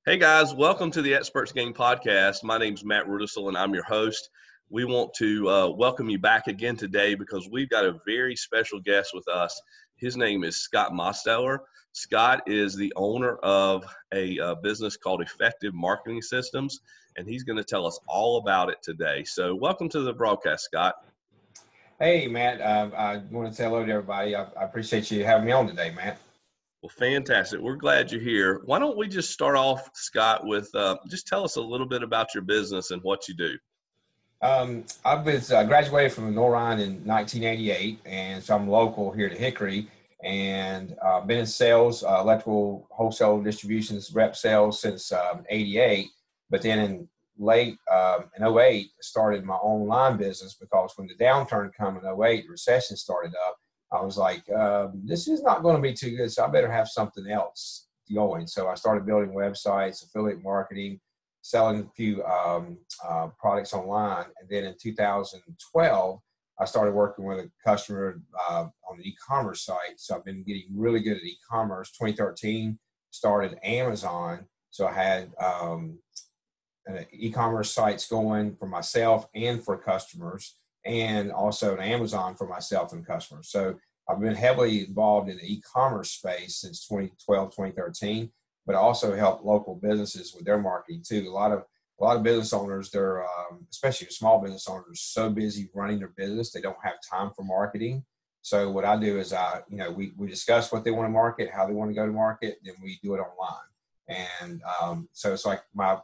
Hey guys, welcome to the Experts Game podcast. My name's Matt Rudisell and I'm your host. We want to welcome you back again today because we've got a very special guest with us. His name is Scott Mosteller. Scott is the owner of a business called Effective Marketing Systems, and he's going to tell us all about it today. So welcome to the broadcast, Scott. Hey, Matt. I want to say hello to everybody. I appreciate you having me on today, Matt. Well, fantastic. We're glad you're here. Why don't we just start off, Scott, with just tell us a little bit about your business and what you do. I graduated from Norine in 1988, and so I'm local here to Hickory, and been in sales, electrical wholesale distributions, rep sales since 88. But then in late in 08, started my online business because when the downturn came in 08, the recession started up. I was like, this is not going to be too good, so I better have something else going. So I started building websites, affiliate marketing, selling a few products online. And then in 2012, I started working with a customer on the e-commerce site. So I've been getting really good at e-commerce. 2013, started Amazon. So I had e-commerce sites going for myself and for customers, and also an Amazon for myself and customers. So I've been heavily involved in the e-commerce space since 2012, 2013, but I also help local businesses with their marketing too. A lot of business owners, they're especially small business owners, so busy running their business, they don't have time for marketing. So what I do is we discuss what they want to market, how they want to go to market, then we do it online. And so it's like my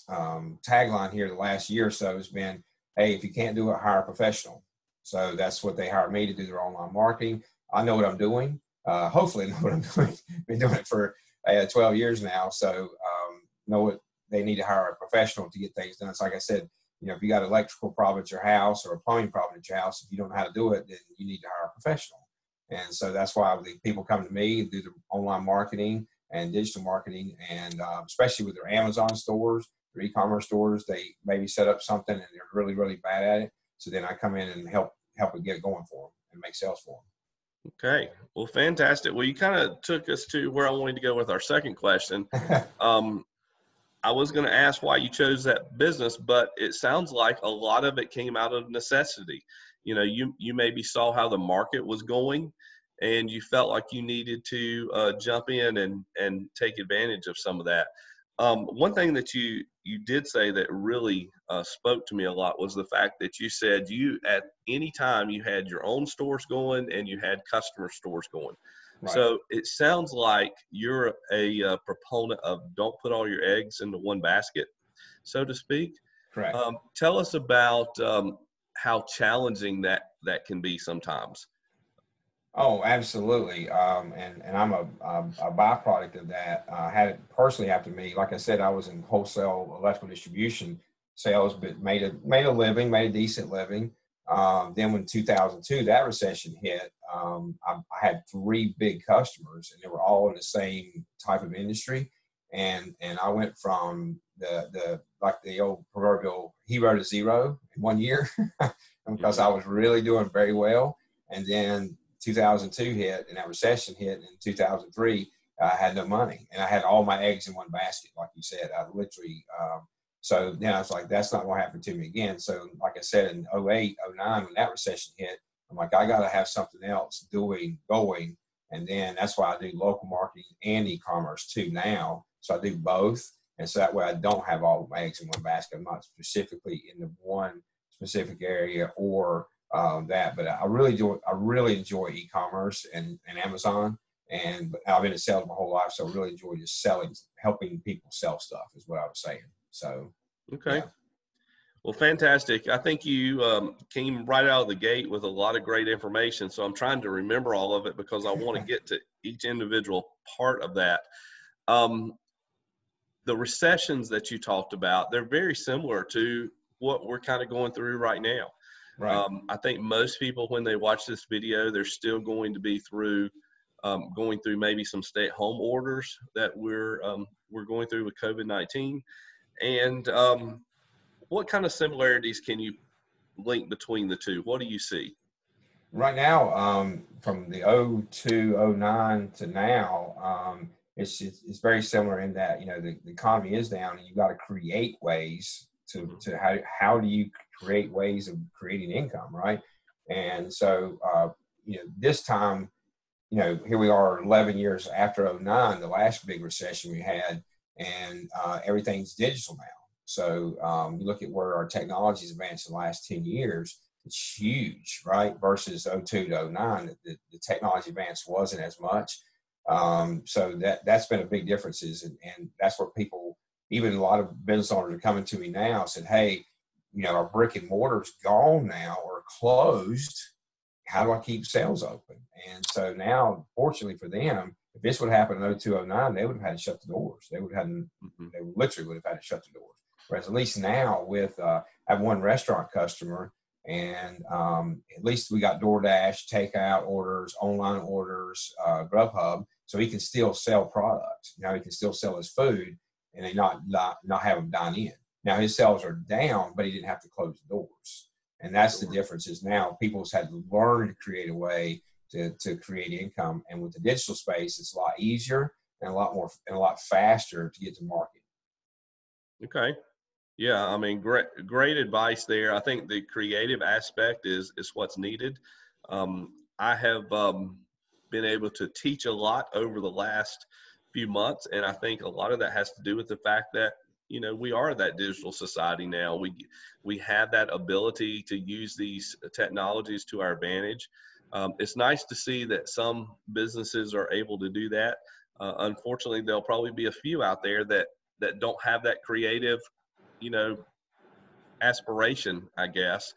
tagline here the last year or so has been, hey, if you can't do it, hire a professional. So that's what they hired me to do, their online marketing. I know what I'm doing. Hopefully I know what I'm doing. Been doing it for 12 years now. So know what they need to hire a professional to get things done. So like I said, if you got an electrical problem at your house or a plumbing problem at your house, if you don't know how to do it, then you need to hire a professional. And so that's why the people come to me and do the online marketing and digital marketing, and especially with their Amazon stores, their e-commerce stores, they maybe set up something and they're really, really bad at it. So then I come in and help it get going for them and make sales for them. Okay. Well, fantastic. Well, you kind of took us to where I wanted to go with our second question. I was going to ask why you chose that business, but it sounds like a lot of it came out of necessity. You maybe saw how the market was going and you felt like you needed to jump in and take advantage of some of that. One thing that you did say that really spoke to me a lot was the fact that you said you, at any time, you had your own stores going and you had customer stores going. Right. So it sounds like you're a proponent of don't put all your eggs into one basket, so to speak. Correct. Tell us about how challenging that can be sometimes. Oh, absolutely. And I'm a byproduct of that. I had it personally happen to me. Like I said, I was in wholesale electrical distribution sales, but made a decent living. Then when 2002, that recession hit, I had 3 big customers and they were all in the same type of industry. And I went from the old proverbial hero to zero in 1 year because I was really doing very well. And then 2002 hit and that recession hit in 2003. I had no money and I had all my eggs in one basket. Like you said, I literally, so then I was like, that's not going to happen to me again. So like I said, in 08, 09, when that recession hit, I'm like, I got to have something else going. And then that's why I do local marketing and e-commerce too now. So I do both. And so that way I don't have all my eggs in one basket. I'm not specifically in the one specific area or that, but I really enjoy e-commerce and Amazon, and I've been in sales my whole life, so I really enjoy just selling, helping people sell stuff is what I was saying. So, okay. Yeah. Well, fantastic. I think you came right out of the gate with a lot of great information. So I'm trying to remember all of it because I want to get to each individual part of that. The recessions that you talked about, they're very similar to what we're kind of going through right now. Right. I think most people, when they watch this video, they're still going to be going through maybe some stay-at-home orders that we're going through with COVID-19. And what kind of similarities can you link between the two? What do you see? Right now, from the 02, 09 to now, it's very similar in that, you know, the economy is down and you got to create ways to how do you create ways of creating income, right? And so, you know, this time, you know, here we are 11 years after '09, the last big recession we had, and everything's digital now. So you look at where our technology's advanced in the last 10 years, it's huge, right? Versus '02 to '09, the technology advance wasn't as much. So that's been a big difference, and that's where people, even a lot of business owners are coming to me now, said, hey, you know, our brick and mortar's gone now or closed. How do I keep sales open? And so now, fortunately for them, if this would happen in '02, '09, they would have had to shut the doors. They literally would have had to shut the doors. Whereas at least now with, I have one restaurant customer, and at least we got DoorDash, takeout orders, online orders, Grubhub, so he can still sell products. Now he can still sell his food, and they not have him dine in. Now his sales are down, but he didn't have to close the doors. And that's the difference, is now people's had to learn to create a way to create income. And with the digital space, it's a lot easier and a lot faster to get to market. Okay. Yeah, I mean, great advice there. I think the creative aspect is what's needed. I have been able to teach a lot over the last few months, and I think a lot of that has to do with the fact that, you know, we are that digital society now. We have that ability to use these technologies to our advantage. It's nice to see that some businesses are able to do that. Unfortunately, there'll probably be a few out there that don't have that creative, you know, aspiration, I guess.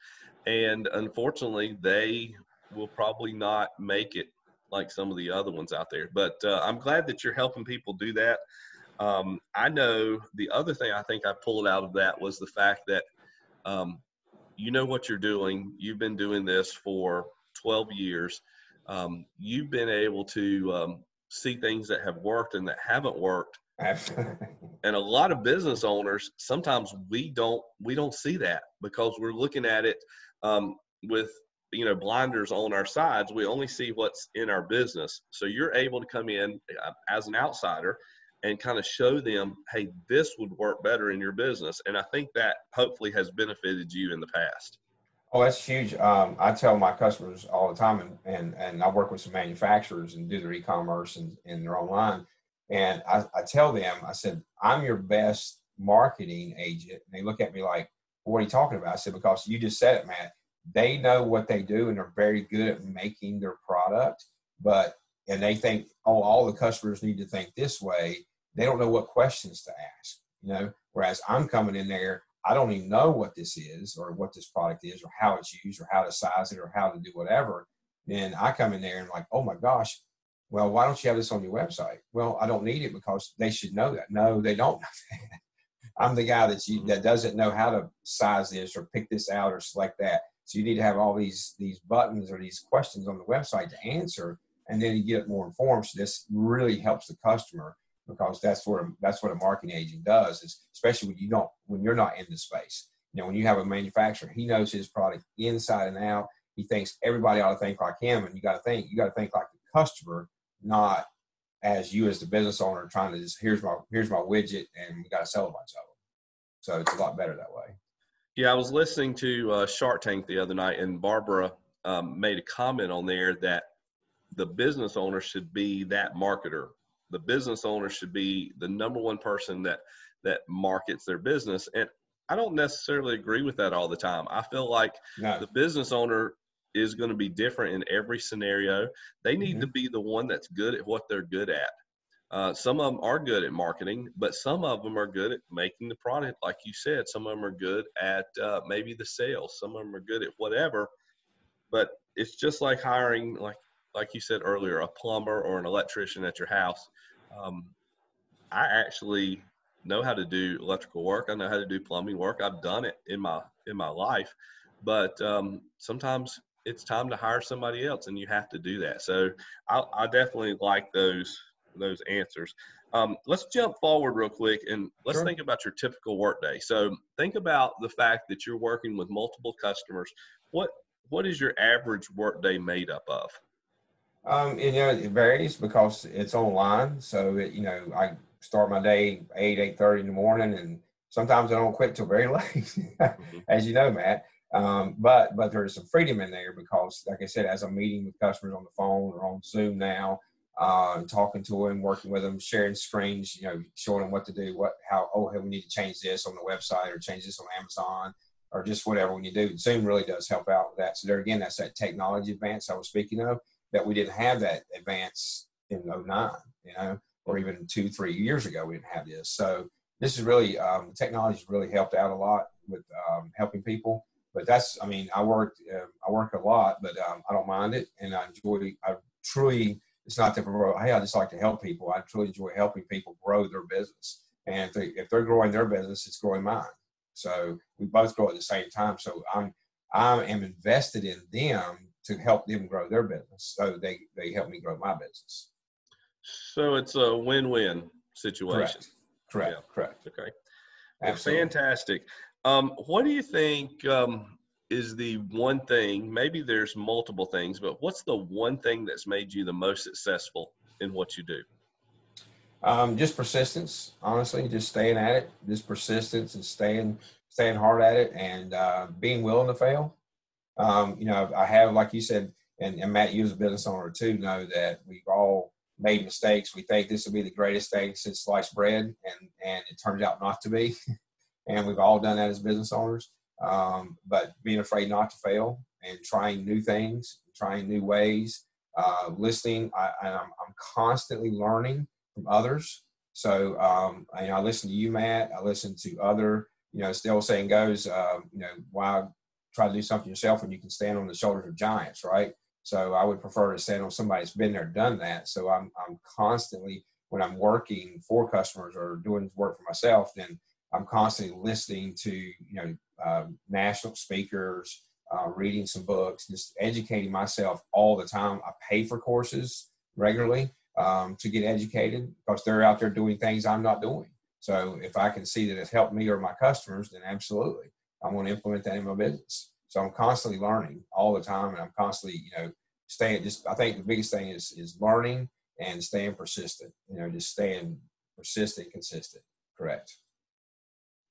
And unfortunately, they will probably not make it like some of the other ones out there. But I'm glad that you're helping people do that. I know the other thing I think I pulled out of that was the fact that you know what you're doing. You've been doing this for 12 years. You've been able to see things that have worked and that haven't worked. Absolutely. And a lot of business owners, sometimes we don't see that because we're looking at it with, you know, blinders on our sides. We only see what's in our business. So you're able to come in as an outsider and kind of show them, hey, this would work better in your business. And I think that hopefully has benefited you in the past. Oh, that's huge. I tell my customers all the time, and I work with some manufacturers and do their e-commerce and their online. And I tell them, I said, I'm your best marketing agent. And they look at me like, well, what are you talking about? I said, because you just said it, Matt. They know what they do and they're very good at making their product, and they think, oh, all the customers need to think this way. They don't know what questions to ask, you know, whereas I'm coming in there, I don't even know what this is or what this product is or how it's used or how to size it or how to do whatever. Then I come in there and like, oh my gosh, well, why don't you have this on your website? Well, I don't need it because they should know that. No, they don't know that. I'm the guy that doesn't know how to size this or pick this out or select that. So you need to have all these buttons or these questions on the website to answer, and then you get more informed. So this really helps the customer, because that's what a marketing agent does, is especially when you're not in the space. You know, when you have a manufacturer, he knows his product inside and out. He thinks everybody ought to think like him, and you got to think like the customer, not as you as the business owner trying to just here's my widget and we got to sell a bunch of them. So it's a lot better that way. Yeah, I was listening to Shark Tank the other night, and Barbara made a comment on there that the business owner should be that marketer. The business owner should be the number one person that markets their business. And I don't necessarily agree with that all the time. I feel like the business owner is going to be different in every scenario. They need to be the one that's good at what they're good at. Some of them are good at marketing, but some of them are good at making the product, like you said. Some of them are good at maybe the sales. Some of them are good at whatever. But it's just like hiring, like you said earlier, a plumber or an electrician at your house. I actually know how to do electrical work. I know how to do plumbing work. I've done it in my life, but sometimes it's time to hire somebody else, and you have to do that. So I definitely like those answers. Let's jump forward real quick, and let's think about your typical workday. So think about the fact that you're working with multiple customers. What is your average workday made up of? It varies because it's online. So, I start my day 8:30 in the morning, and sometimes I don't quit till very late, Mhm. as you know, Matt. But there's some freedom in there because, like I said, as I'm meeting with customers on the phone or on Zoom now, and talking to them, working with them, sharing screens, showing them what to do, hey, we need to change this on the website or change this on Amazon or just whatever we need to do. Zoom really does help out with that. So there again, that's that technology advance I was speaking of, that we didn't have that advance in '09, or Mhm. even 2-3 years ago, we didn't have this. So this is really, technology has really helped out a lot with helping people. But I work a lot, but I don't mind it. And I truly, it's not that, hey, I just like to help people. I truly enjoy helping people grow their business. And if they're growing their business, it's growing mine. So we both grow at the same time. So I am invested in them to help them grow their business. So they help me grow my business. So it's a win-win situation. Correct. Yeah. Correct. Correct. Okay. Well, Absolutely. fantastic. What do you think is the one thing? Maybe there's multiple things, but what's the one thing that's made you the most successful in what you do? Just persistence, honestly, just staying at it, just persistence and staying hard at it, and being willing to fail. I have, like you said, and Matt, you as a business owner too, know that we've all made mistakes. We think this will be the greatest thing since sliced bread, and it turns out not to be. And we've all done that as business owners. But being afraid not to fail and trying new things, trying new ways, listening. I'm constantly learning from others. So I listen to you, Matt. I listen to other. As the old saying goes, why try to do something yourself when you can stand on the shoulders of giants, right? So I would prefer to stand on somebody that's been there, done that. So I'm constantly, when I'm working for customers or doing work for myself, then I'm constantly listening to national speakers, reading some books, just educating myself all the time. I pay for courses regularly to get educated because they're out there doing things I'm not doing. So if I can see that it's helped me or my customers, then absolutely, I'm going to implement that in my business. So I'm constantly learning all the time, and I'm constantly, staying. Just I think the biggest thing is learning and staying persistent. Just staying persistent, consistent. Correct.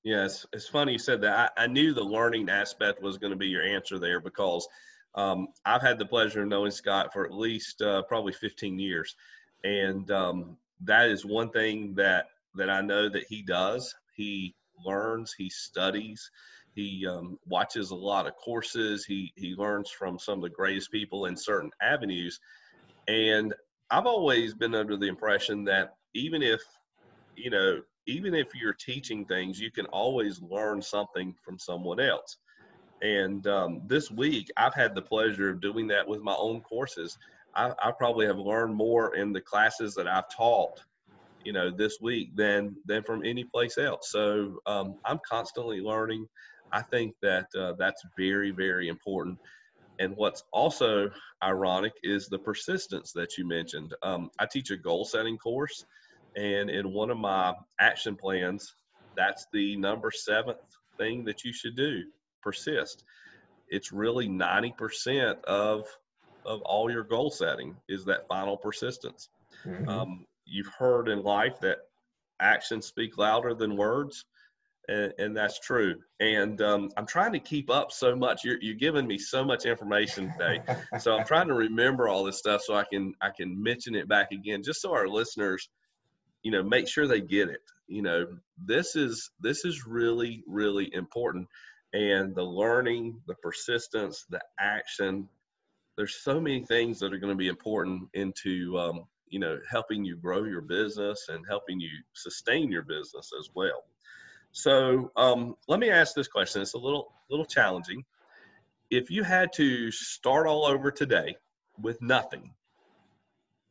Yes, it's funny you said that. I knew the learning aspect was going to be your answer there because I've had the pleasure of knowing Scott for at least probably 15 years, and that is one thing that I know that he does. He learns, he studies, he watches a lot of courses. He learns from some of the greatest people in certain avenues, and I've always been under the impression that even if you're teaching things, you can always learn something from someone else. And this week, I've had the pleasure of doing that with my own courses. I probably have learned more in the classes that I've taught, this week than from any place else. So I'm constantly learning. I think that that's very, very important. And what's also ironic is the persistence that you mentioned. I teach a goal setting course, and in one of my action plans, that's the number seventh thing that you should do: persist. It's really 90% of all your goal setting is that final persistence. Mm-hmm. You've heard in life that actions speak louder than words, and that's true. And I'm trying to keep up so much. You're giving me so much information today, so I'm trying to remember all this stuff so I can mention it back again, just so our listeners, make sure they get it. This is really, really important, and the learning, the persistence, the action. There's so many things that are going to be important into helping you grow your business and helping you sustain your business as well. So let me ask this question. It's a little challenging. If you had to start all over today with nothing,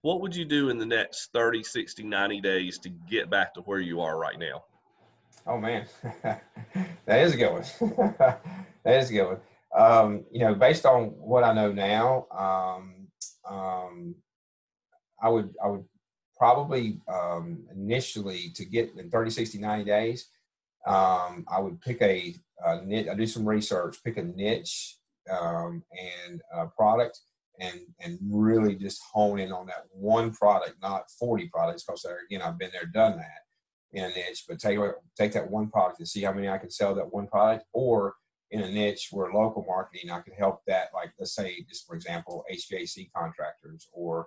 what would you do in the next 30, 60, 90 days to get back to where you are right now? Oh man, that is a good one. That is a good one. Based on what I know now, um, I would probably initially, to get in 30, 60, 90 days, I would pick a niche. I do some research, pick a niche and a product, and really just hone in on that one product, not 40 products, because again, I've been there, done that in a niche, but take that one product and see how many I can sell that one product, or in a niche where local marketing, I could help that, like let's say, just for example, HVAC contractors, or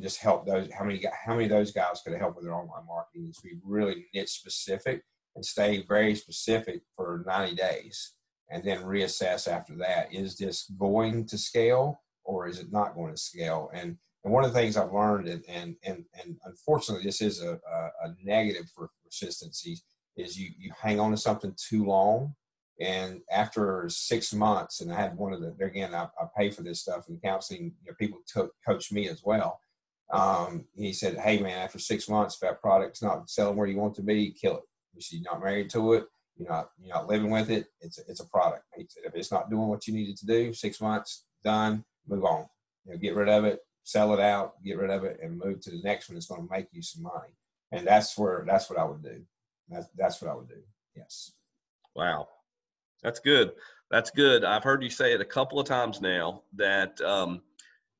just help those, how many of those guys could help with their online marketing. Is be really niche specific and stay very specific for 90 days and then reassess after that. Is this going to scale or is it not going to scale? And one of the things I've learned, and unfortunately this is a negative for persistency, is you hang on to something too long. And after 6 months, and I had one of the, again, I pay for this stuff in counseling, people coach me as well. He said, hey man, after 6 months, if that product's not selling where you want it to be, kill it. You see, you're not married to it. You're not living with it. It's a product. He said, if it's not doing what you need it to do, 6 months, done, move on. Get rid of it, sell it out, get rid of it, and move to the next one that's going to make you some money. And that's what I would do. That's what I would do. Yes. Wow. That's good. That's good. I've heard you say it a couple of times now that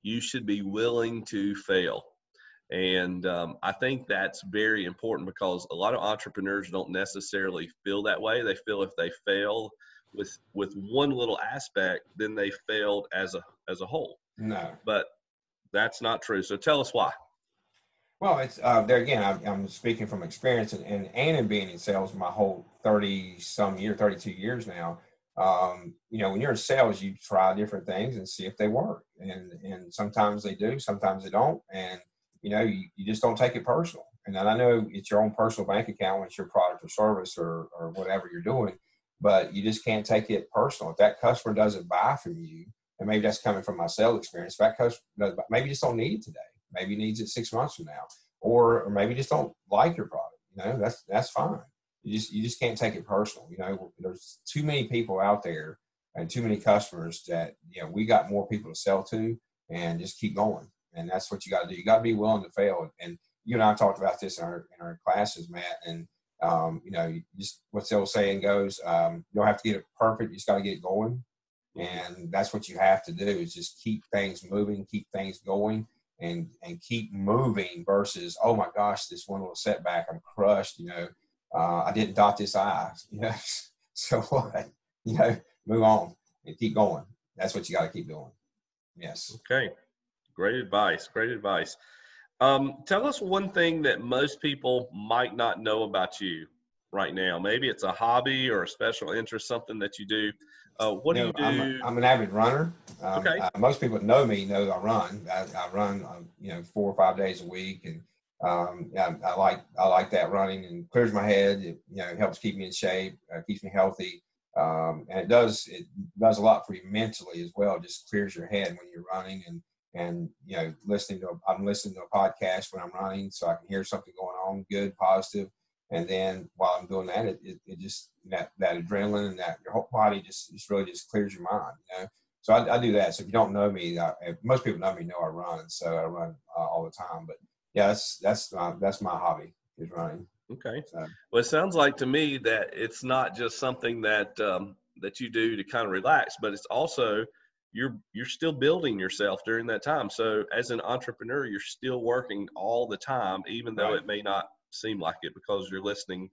you should be willing to fail. And I think that's very important, because a lot of entrepreneurs don't necessarily feel that way. They feel if they fail with one little aspect, then they failed as a whole. No. But that's not true. So tell us why. Well, it's there again. I'm speaking from experience, and in being in sales my whole 32 years now. When you're in sales, you try different things and see if they work, and sometimes they do, sometimes they don't, and you just don't take it personal. And I know it's your own personal bank account when it's your product or service or whatever you're doing, but you just can't take it personal. If that customer doesn't buy from you, and maybe that's coming from my sales experience, if that customer maybe just don't need it today. Maybe needs it 6 months from now, or maybe just don't like your product. That's fine. You just can't take it personal. There's too many people out there and too many customers that we got more people to sell to, and just keep going. And that's what you got to do. You got to be willing to fail. And you and I talked about this in our classes, Matt. And you just, what's the old saying goes, you don't have to get it perfect. You just got to get it going. And that's what you have to do, is just keep things moving, keep things going. And keep moving versus, oh my gosh, this one little setback, I'm crushed. I didn't dot this I. So what? Move on and keep going. That's what you got to keep doing. Yes. Okay. Great advice. Great advice. Tell us one thing that most people might not know about you right now. Maybe it's a hobby or a special interest, something that you do. What do you do? I'm an avid runner. Okay. Most people that know me know I run. I run, 4 or 5 days a week, and I like that running, and clears my head. It helps keep me in shape, keeps me healthy, and it does a lot for you mentally as well. It just clears your head when you're running, and I'm listening to a podcast when I'm running, so I can hear something going on, good, positive. And then while I'm doing that, it just, that adrenaline and that your whole body just really just clears your mind. So I do that. So if you don't know me, most people know me, know I run. So I run all the time. But yeah, that's my hobby, is running. Okay. So. Well, it sounds like to me that it's not just something that that you do to kind of relax, but it's also you're still building yourself during that time. So as an entrepreneur, you're still working all the time, even though it may not seem like it, because you're listening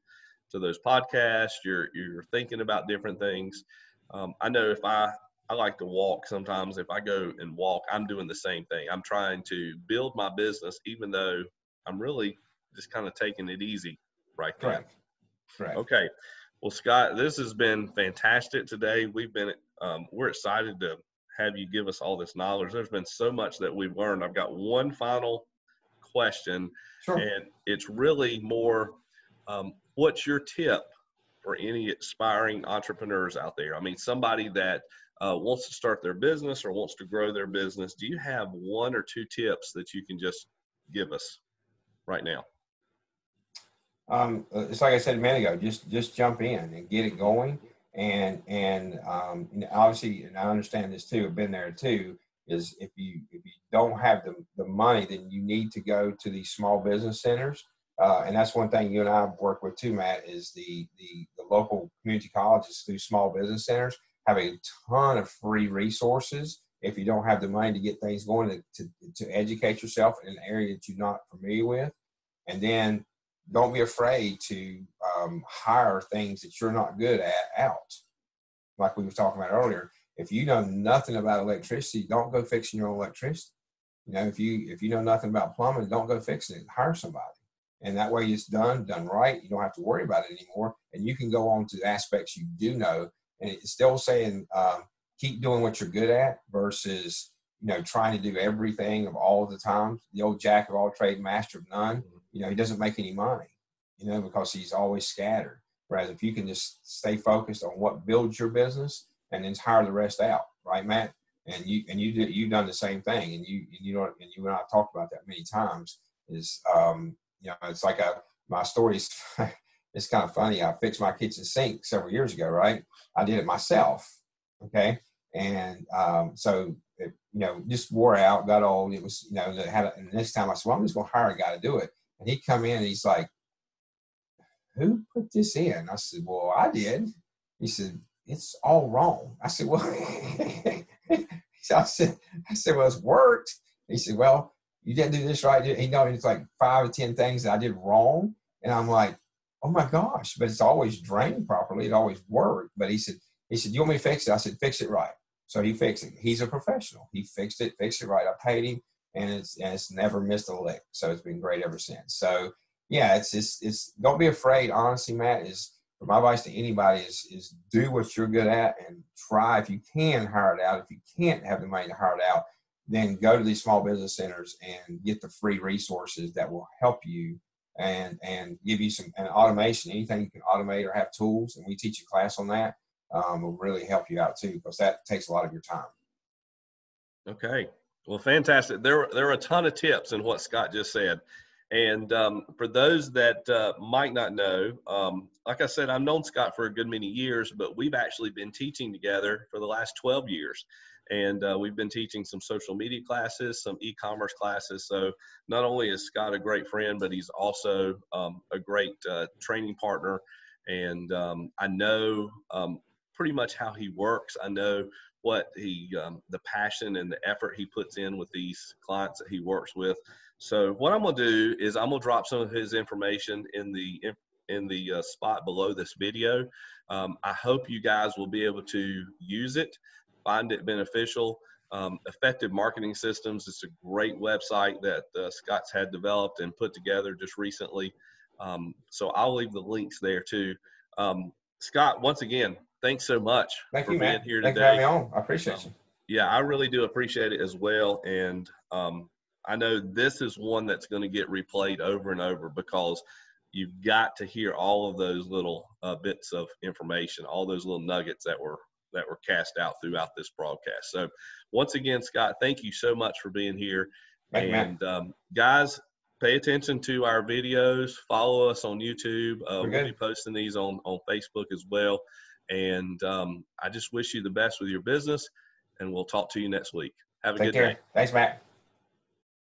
to those podcasts, you're thinking about different things. I know if I like to walk sometimes. If I go and walk, I'm doing the same thing. I'm trying to build my business, even though I'm really just kind of taking it easy right there. Correct. Okay. Well, Scott, this has been fantastic today. We're excited to have you give us all this knowledge. There's been so much that we've learned. I've got one final question. Sure. And it's really more, what's your tip for any aspiring entrepreneurs out there? I mean, somebody that wants to start their business or wants to grow their business. Do you have 1 or 2 tips that you can just give us right now? It's like I said a minute ago, just jump in and get it going. And obviously, and I understand this too, I've been there too, is if you don't have the money, then you need to go to these small business centers. And that's one thing you and I work with too, Matt, is the local community colleges through small business centers have a ton of free resources if you don't have the money to get things going, to educate yourself in an area that you're not familiar with. And then don't be afraid to hire things that you're not good at out. Like we were talking about earlier, if you know nothing about electricity, don't go fixing your own electricity. You know, if you know nothing about plumbing, don't go fixing it. Hire somebody. And that way it's done right. You don't have to worry about it anymore. And you can go on to the aspects you do know. And it's still saying keep doing what you're good at versus, you know, trying to do everything of all the time. The old jack of all trades, master of none. You know, he doesn't make any money, you know, because he's always scattered. Whereas if you can just stay focused on what builds your business and then hire the rest out, right, Matt? And you've done the same thing. And you know, and you and I talked about that many times. Is you know, it's like my story's it's kind of funny. I fixed my kitchen sink several years ago, right? I did it myself, okay? And so it, you know, just wore out, got old. It was, you know, and this time I said, well, I'm just going to hire a guy to do it. And he come in and he's like, who put this in? I said, well, I did. He said, it's all wrong. I said, well, I said, well, it's worked. He said, well, you didn't do this right. You know, it's like 5 or 10 things that I did wrong. And I'm like, oh my gosh, but it's always drained properly. It always worked. But he said, you want me to fix it? I said, fix it right. So he fixed it. He's a professional. He fixed it right. I paid him and it's never missed a lick. So it's been great ever since. So yeah, it's don't be afraid. Honestly, Matt, is my advice to anybody is do what you're good at and try. If you can, hire it out. If you can't have the money to hire it out, then go to these small business centers and get the free resources that will help you and give you some automation. Anything you can automate or have tools, and we teach a class on that, will really help you out too, because that takes a lot of your time. Okay. Well, fantastic. There are a ton of tips in what Scott just said. And for those that might not know, like I said, I've known Scott for a good many years, but we've actually been teaching together for the last 12 years. And we've been teaching some social media classes, some e-commerce classes. So not only is Scott a great friend, but he's also a great training partner. And I know pretty much how he works. I know what the passion and the effort he puts in with these clients that he works with. So what I'm going to do is I'm going to drop some of his information in the spot below this video. I hope you guys will be able to use it, find it beneficial. Effective Marketing Systems is a great website that Scott's had developed and put together just recently. So I'll leave the links there too. Scott, once again, thanks so much for being Matt. here Thanks today. for having me on. I appreciate you. Yeah, I really do appreciate it as well. And I know this is one that's going to get replayed over and over, because you've got to hear all of those little bits of information, all those little nuggets that were cast out throughout this broadcast. So once again, Scott, thank you so much for being here. Thank you, guys, pay attention to our videos. Follow us on YouTube. We'll be posting these on Facebook as well. And I just wish you the best with your business, and we'll talk to you next week. Have a good day. Thanks, Matt.